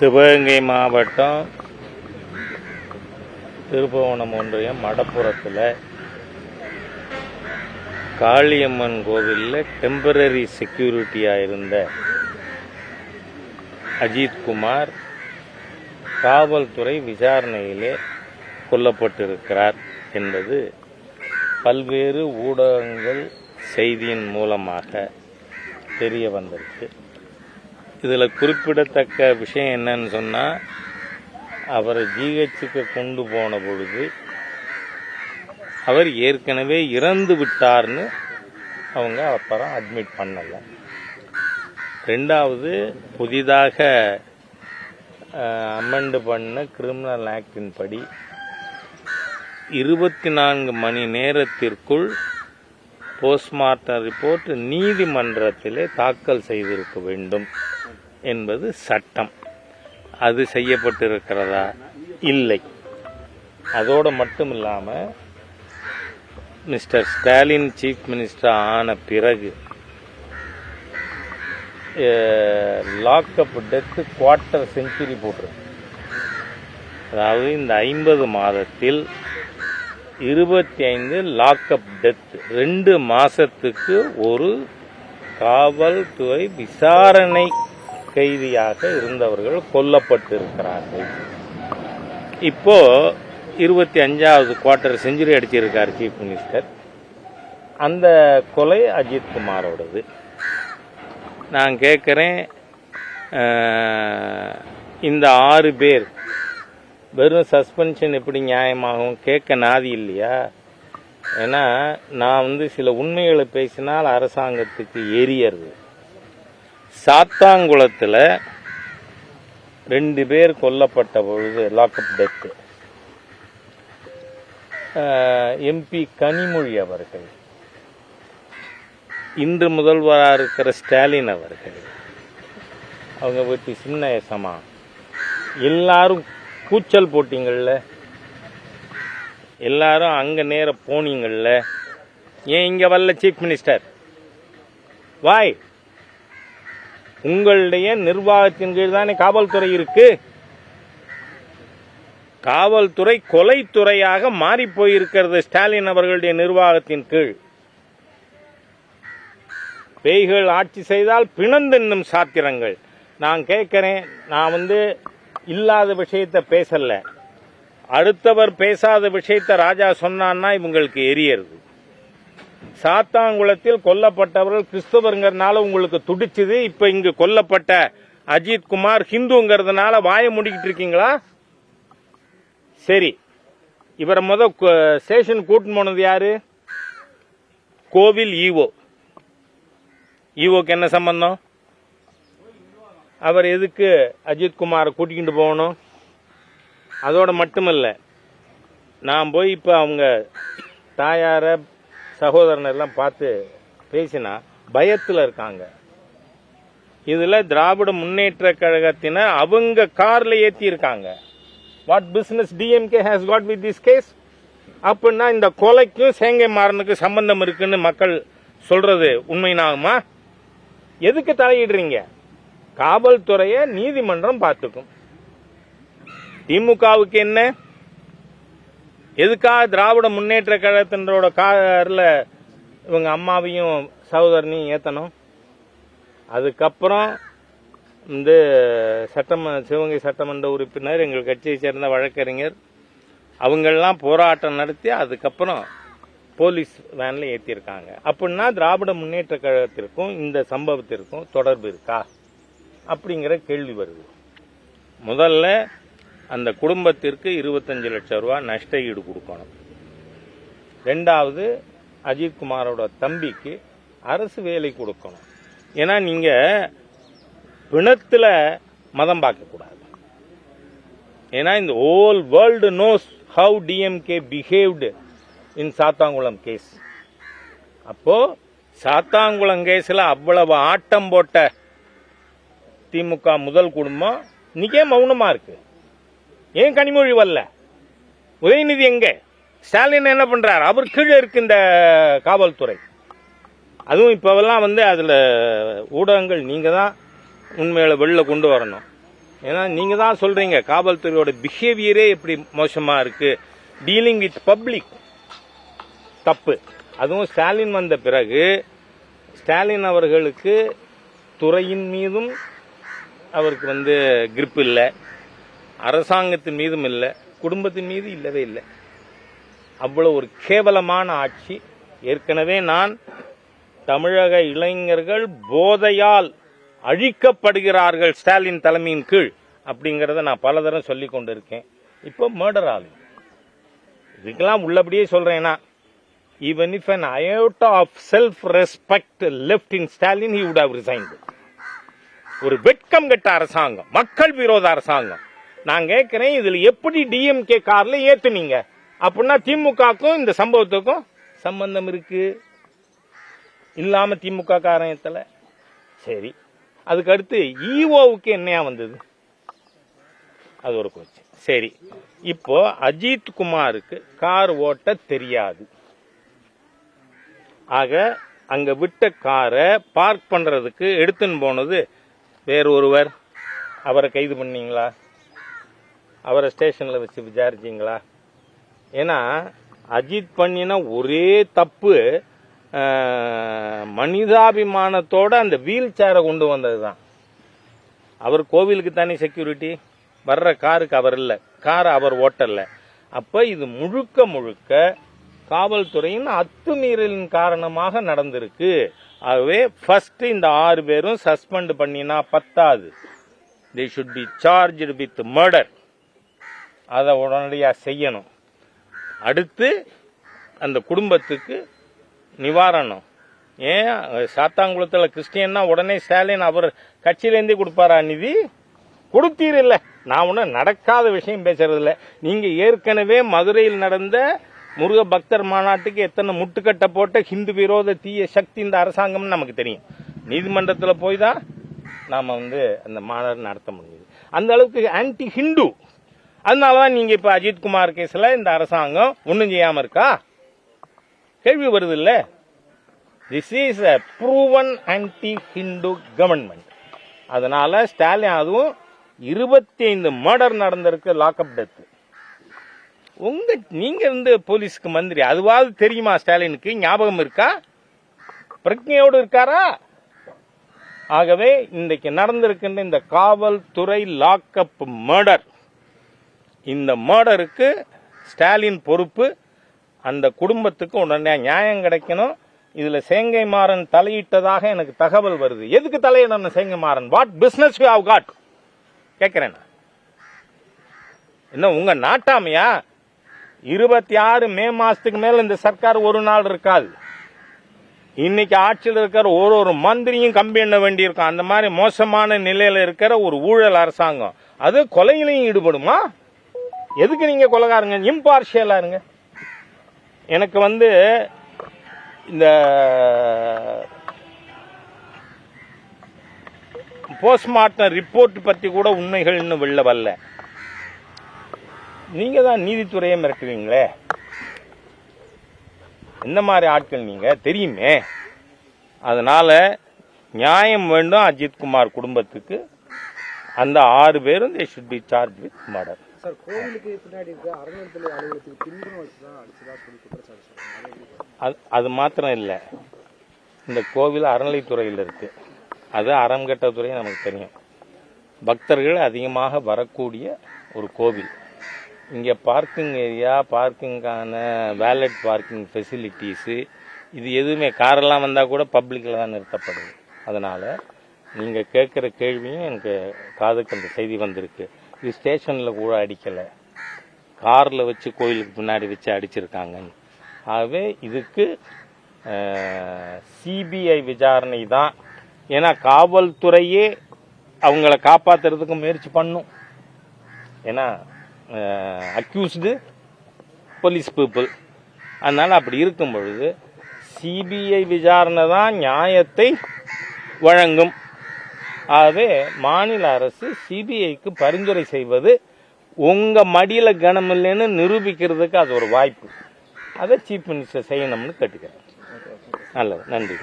சிவகங்கை மாவட்டம் திருப்புவனம் ஒன்றியம் மடப்புறத்தில் காளியம்மன் கோவிலில் டெம்பரரி செக்யூரிட்டியாக இருந்த அஜித்குமார் காவல்துறை விசாரணையிலே கொல்லப்பட்டிருக்கிறார் என்பது பல்வேறு ஊடகங்கள் செய்தியின் மூலமாக தெரிய வந்திருக்கு. இதில் குறிப்பிடத்தக்க விஷயம் என்னன்னு சொன்னால், அவரை ஜிஹெச்சுக்கு கொண்டு போன பொழுது அவர் ஏற்கனவே இறந்து விட்டார்னு அவங்க அப்புறம் அட்மிட் பண்ணலை. ரெண்டாவது, புதிதாக அமெண்ட் பண்ண கிரிமினல் ஆக்டின் படி 24 மணி நேரத்திற்குள் போஸ்ட்மார்ட்டம் ரிப்போர்ட் நீதிமன்றத்திலே தாக்கல் செய்திருக்க வேண்டும் என்பது சட்டம். அது செய்யப்பட்டிருக்கிறதா? இல்லை. அதோடு மட்டும் இல்லாமல் மிஸ்டர் ஸ்டாலின் சீஃப் மினிஸ்டர் ஆன பிறகு லாக்அப் டெத்து குவார்ட்டர் செஞ்சுரி போட்டிருக்கு. அதாவது இந்த 50 மாதத்தில் 25 லாக்அப் டெத், 2 மாசத்துக்கு ஒரு காவல்துறை விசாரணை கைதியாக இருந்தவர்கள் கொல்லப்பட்டிருக்கிறார்கள். இப்போ 25வது குவார்ட்டர் செஞ்சுரி அடிச்சிருக்கார் சீஃப் மினிஸ்டர். அந்த கொலை அஜித்குமாரோடது. நான் கேட்குறேன், இந்த 6 பேர் வெறும் சஸ்பென்ஷன் எப்படி நியாயமாகும்? கேட்க நாதி இல்லையா? ஏன்னா நான் சில உண்மைகளை பேசினால் அரசாங்கத்துக்கு எரியறது. சாத்தாங்குளத்தில் 2 பேர் கொல்லப்பட்ட பொழுது லாக்அப் டெத்து, எம்பி கனிமொழி அவர்கள், இன்று முதல்வராக இருக்கிற ஸ்டாலின் அவர்கள், அவங்க வீட்டு சின்ன ஏசமா, எல்லாரும் கூச்சல் போட்டிங்கள்ல, எல்லாரும் அங்கே நேர போனீங்கள்ல. ஏன் இங்கே வரல சீஃப் மினிஸ்டர்? வாய், உங்களுடைய நிர்வாகத்தின் கீழ் தானே காவல்துறை இருக்கு. காவல்துறை கொலைத்துறையாக மாறி போயிருக்கிறது ஸ்டாலின் அவர்களுடைய நிர்வாகத்தின் கீழ். பேய்கள் ஆட்சி செய்தால் பிணந்தென்னும் சாத்திரங்கள். நான் கேட்கிறேன், நான் இல்லாத விஷயத்தை பேசல. அடுத்தவர் பேசாத விஷயத்தை ராஜா சொன்னான்னா இவங்களுக்கு எரியறது. சாத்தாங்குளத்தில் கொல்லப்பட்டவர்கள் கிறிஸ்தவருங்கிறதுனால உங்களுக்கு துடிச்சுது. இப்ப இங்கு கொல்லப்பட்ட அஜித்குமார் ஹிந்துங்கிறதுனால வாய முடிக்கிட்டு இருக்கீங்களா? சரி, இவரை ஸ்டேஷன் கூட்டின்னு போனது யாரு? கோவில் ஈவோ. ஈவோக்கு என்ன சம்பந்தம்? அவர் எதுக்கு அஜித்குமாரை கூட்டிக்கிட்டு போகணும்? அதோட மட்டுமல்ல, நான் போய் இப்போ அவங்க தாயார சகோதரனெல்லாம் பார்த்து பேசினா பயத்தில் இருக்காங்க. இதில் திராவிட முன்னேற்ற கழகத்தினர் அவங்க காரில் ஏற்றி இருக்காங்க. What business DMK has got with this case? அப்படின்னா இந்த கொலைக்கும் சேங்கை மாறனுக்கு சம்பந்தம் இருக்குன்னு மக்கள் சொல்றது உண்மைனாகுமா? எதுக்கு தலையிடுறீங்க? காவல்துறையை நீதிமன்றம் பார்த்துக்கும். திமுகவுக்கு என்ன? எதுக்காக திராவிட முன்னேற்ற கழகத்தினரோட காரில் இவங்க அம்மாவையும் சகோதரனையும் ஏற்றணும்? அதுக்கப்புறம் சிவகங்கை சட்டமன்ற உறுப்பினர், எங்கள் கட்சியை சேர்ந்த வழக்கறிஞர், அவங்கெல்லாம் போராட்டம் நடத்தி அதுக்கப்புறம் போலீஸ் வேனில் ஏற்றிருக்காங்க. அப்படின்னா திராவிட முன்னேற்ற கழகத்திற்கும் இந்த சம்பவத்திற்கும் தொடர்பு இருக்கா அப்படிங்கிற கேள்வி வருது. முதல்ல அந்த குடும்பத்திற்கு 25 லட்சம் ரூபாய் நஷ்ட ஈடு கொடுக்கணும். ரெண்டாவது, அஜித்குமாரோட தம்பிக்கு அரசு வேலை கொடுக்கணும். ஏன்னா நீங்க பிணத்துல மதம் பார்க்கக்கூடாது. ஏன்னா இந்த whole world knows how DMK behaved in Sathankulam case. அப்போ சாத்தாங்குளம் கேஸ்ல அவ்வளவு ஆட்டம் போட்ட திமுக முதல் குடும்பம் இன்னைக்கே மௌனமா இருக்கு. ஏன் கனிமொழி வரல? உதயநிதி எங்க? ஸ்டாலின் என்ன பண்றாரு? அவர் கீழே இருக்கு இந்த காவல்துறை. அதுவும் இப்பவெல்லாம் அதுல ஊடகங்கள் நீங்க தான் உண்மையில வெளில கொண்டு வரணும். ஏன்னா நீங்க தான் சொல்றீங்க காவல்துறையோட பிஹேவியரே எப்படி மோசமா இருக்கு, டீலிங் வித் பப்ளிக் தப்பு. அதுவும் ஸ்டாலின் வந்த பிறகு ஸ்டாலின் அவர்களுக்கு துறையின் மீதும் அவருக்கு கிரிப் இல்லை, அரசாங்கத்தின் மீதும் இல்லை, குடும்பத்தின் மீது இல்லவே இல்லை. அவ்வளவு ஒரு கேவலமான ஆட்சி. ஏற்கனவே நான் தமிழக இளைஞர்கள் போதையால் அழிக்கப்படுகிறார்கள் ஸ்டாலின் தலைமையின் கீழ் அப்படிங்கறத நான் பலதரம் சொல்லிக் கொண்டிருக்கேன். இப்போ மர்டர் ஆகும். இதுக்கெல்லாம் உள்ளபடியே சொல்றேன்னா, even if an iota of self-respect left in Stalin, he would have resigned. ஒரு வெட்கம் கெட்ட அரசாங்கம், மக்கள் விரோத அரசாங்கம். நான் கேட்கிறேன், இதுல எப்படி டிஎம்கே கார்ல ஏத்துனீங்க அப்படின்னா திமுகக்கும் இந்த சம்பவத்துக்கும் சம்பந்தம் இருக்கு இல்லாம திமுக காரணத்துல சரி. அதுக்கு அடுத்து ஈஓவுக்கு என்னையா வந்தது, அது ஒரு கோச்சு. சரி, இப்போ அஜித் குமாருக்கு கார் ஓட்ட தெரியாது. ஆக அங்க விட்ட காரை பார்க் பண்றதுக்கு எடுத்துன்னு போனது வேற ஒருவர். அவரை கைது பண்ணீங்களா? அவரை ஸ்டேஷன்ல வச்சு விசாரிச்சீங்களா? ஏன்னா அஜித் பண்ணின ஒரே தப்பு மனிதாபிமானத்தோட அந்த வீல் சேரை கொண்டு வந்ததுதான். அவர் கோவிலுக்கு தானே செக்யூரிட்டி, வர்ற காருக்கு அவர் இல்லை, காரை அவர் ஓட்டல. அப்ப இது முழுக்க முழுக்க காவல்துறையின் அத்துமீறலின் காரணமாக நடந்திருக்கு. ஆகவே ஃபர்ஸ்ட் இந்த 6 பேரும் சஸ்பெண்ட் பண்ணினா பத்தாது, they should be charged with murder. அதை உடனடியாக செய்யணும். அடுத்து அந்த குடும்பத்துக்கு நிவாரணம். ஏன் சாத்தாங்குளத்தில் கிறிஸ்டியன்னா உடனே ஸ்டாலின் அவர் கட்சியிலேருந்தே கொடுப்பாரா நிதி? கொடுத்தீர் இல்லை. நான் ஒன்றும் நடக்காத விஷயம் பேசுறது இல்லை. நீங்க ஏற்கனவே மதுரையில் நடந்த முருக பக்தர் மாநாட்டுக்கு எத்தனை முட்டுக்கட்டை போட்ட ஹிந்து விரோத தீய சக்தி இந்த அரசாங்கம் நமக்கு தெரியும். நீதிமன்றத்தில் போய் தான் நாம அந்த மாநாடு நடத்த முடியுது. அந்த அளவுக்கு ஆன்டி ஹிந்து. அதனாலதான் நீங்க இப்ப அஜித் குமார் கேஸ்ல இந்த அரசாங்கம் ஒன்னும் செய்யாம இருக்கா? கேள்வி வருது இல்ல. This is a proven anti hindu government. அதனால ஸ்டாலின் அதுவும் 25 மர்டர் நடந்திருக்கு, லாக்அப் டெத். நீங்க போலீஸ்க்கு மந்திரி, அதுவாவது தெரியுமா ஸ்டாலினுக்கு? ஞாபகம் இருக்கா? பிரக்ஞையோடு இருக்காரா? ஆகவே இன்றைக்கு நடந்திருக்கின்ற இந்த காவல்துறை லாக்அப் மர்டர், இந்த மர்டருக்கு ஸ்டாலின் பொறுப்பு. அந்த குடும்பத்துக்கு உடனே நியாயம் கிடைக்கணும். இதுல சேங்கை மாறன் தலையிட்டதாக எனக்கு தகவல் வருது. எதுக்கு தலையிடணும் Sengai Maran? What business you have got கேட்கிறேன். என்ன உங்க நாட்டாமையா? 26 மே மாசத்துக்கு மேல இந்த சர்க்கார் ஒரு நாள் இருக்காது. இன்னைக்கு ஆட்சியில் இருக்கிற ஒரு மந்திரியும் கம்பி எண்ண வேண்டியிருக்கும். அந்த மாதிரி மோசமான நிலையில இருக்கிற ஒரு ஊழல் அரசாங்கம் அது கொலையிலையும் ஈடுபடுமா? எதுக்கு நீங்க கொலைகாரங்க? இம்பார்ஷியலா இருங்க. எனக்கு இந்த போஸ்ட்மார்ட்டம் ரிப்போர்ட் பத்தி கூட உண்மைகள் இன்னும் வெளில வரல. நீங்க தான் நீதித்துறையை மிரட்டுவீங்களே. இந்த மாதிரி ஆட்கள் நீங்க தெரியுமே. அதனால நியாயம் வேண்டும் அஜித் குமார் குடும்பத்துக்கு. அந்த 6 பேரும் they should be charged with murder. Sir, கோவிலுக்கு பின்னாடி இருக்க அறநிலையத்துறை அலுவலகத்துக்கு பின்புறம் வச்சுதான் அடிச்சதா சொல்லி குற்றச்சாட்டு. அது மாத்திரம் இல்லை, இந்த கோவில் அறநிலைத்துறையில் இருக்கு. அது அறம் கட்டத்துறை நமக்கு தெரியும். பக்தர்கள் அதிகமாக வரக்கூடிய ஒரு கோவில். இங்கே பார்க்கிங் ஏரியா, பார்க்கிங்கான வேலட் பார்க்கிங் ஃபெசிலிட்டிஸு இது எதுவுமே, காரெல்லாம் வந்தால் கூட பப்ளிக்கில் தான் நிறுத்தப்படுது. அதனால் நீங்கள் கேட்குற கேள்வியும் எனக்கு காதுக்கு அந்த செய்தி வந்திருக்கு. இது ஸ்டேஷனில் கூட அடிக்கலை, காரில் வச்சு கோயிலுக்கு பின்னாடி வச்சு அடிச்சிருக்காங்கன்னு. ஆகவே இதுக்கு சிபிஐ விசாரணை தான். ஏன்னா காவல்துறையே அவங்கள காப்பாற்றுறதுக்கு முயற்சி பண்ணும். ஏன்னா அக்யூஸ்டு போலீஸ் பீப்புள். அதனால் அப்படி இருக்கும் பொழுது சிபிஐ விசாரணை தான் நியாயத்தை வழங்கும். ஆகவே மாநில அரசு சிபிஐக்கு பரிந்துரை செய்வது உங்க மடியில கனம் இல்லைன்னு நிரூபிக்கிறதுக்கு அது ஒரு வாய்ப்பு. அதை சீஃப் மினிஸ்டர் செய்யணும்னு கேட்டுக்கிறேன். நல்லது, நன்றி.